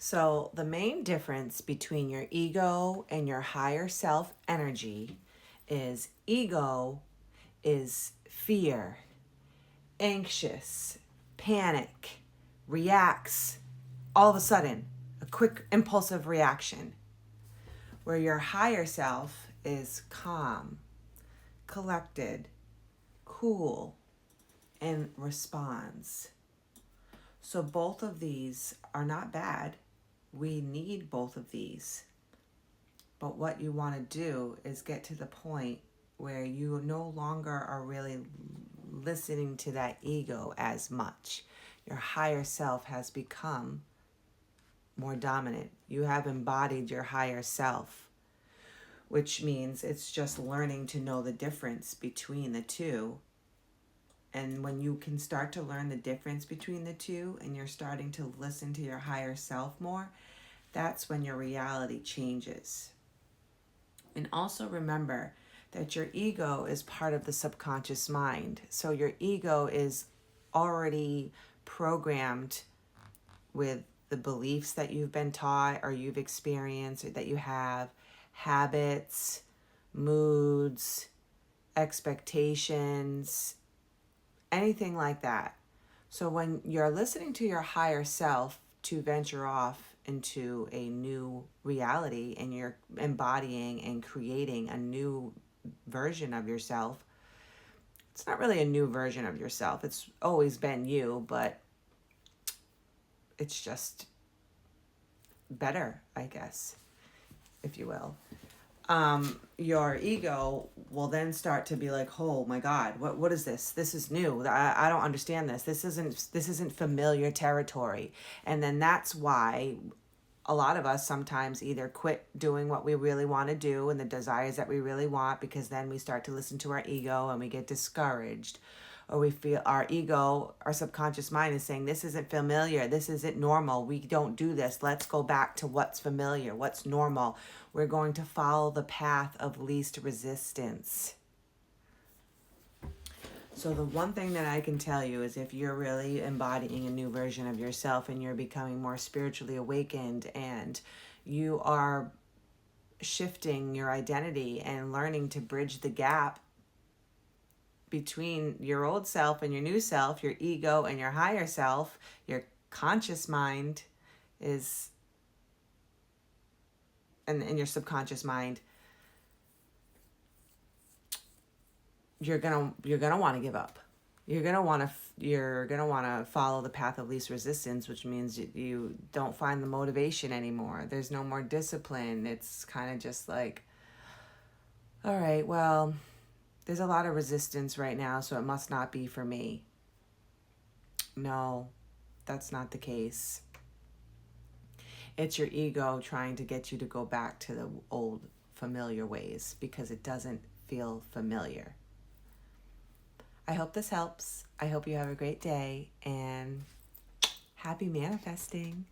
So, the main difference between your ego and your higher self energy is ego is fear, anxious, panic, reacts all of a sudden, a quick impulsive reaction, where your higher self is calm, collected, cool, and responds. So both of these are not bad. We need both of these. But what you want to do is get to the point where you no longer are really listening to that ego as much. Your higher self has become more dominant. You have embodied your higher self, which means it's just learning to know the difference between the two. And when you can start to learn the difference between the two and you're starting to listen to your higher self more, that's when your reality changes. And also remember that your ego is part of the subconscious mind. So your ego is already programmed with the beliefs that you've been taught or you've experienced or that you have, habits, moods, expectations, anything like that. So when you're listening to your higher self to venture off into a new reality and you're embodying and creating a new version of yourself, it's not really a new version of yourself. It's always been you, but it's just better, I guess, if you will. Your ego will then start to be like, oh my God, what is this? This is new. I don't understand this. This isn't familiar territory. And then that's why a lot of us sometimes either quit doing what we really want to do and the desires that we really want, because then we start to listen to our ego and we get discouraged, or we feel our ego, our subconscious mind is saying, this isn't familiar, this isn't normal, we don't do this, let's go back to what's familiar, what's normal. We're going to follow the path of least resistance. So the one thing that I can tell you is if you're really embodying a new version of yourself and you're becoming more spiritually awakened and you are shifting your identity and learning to bridge the gap between your old self and your new self, your ego and your higher self, your conscious mind is, and your subconscious mind, you're gonna want to give up. You're gonna want to follow the path of least resistance, which means you don't find the motivation anymore. There's no more discipline. It's kind of just like, all right, well, there's a lot of resistance right now, so it must not be for me. No, that's not the case. It's your ego trying to get you to go back to the old familiar ways because it doesn't feel familiar. I hope this helps. I hope you have a great day and happy manifesting.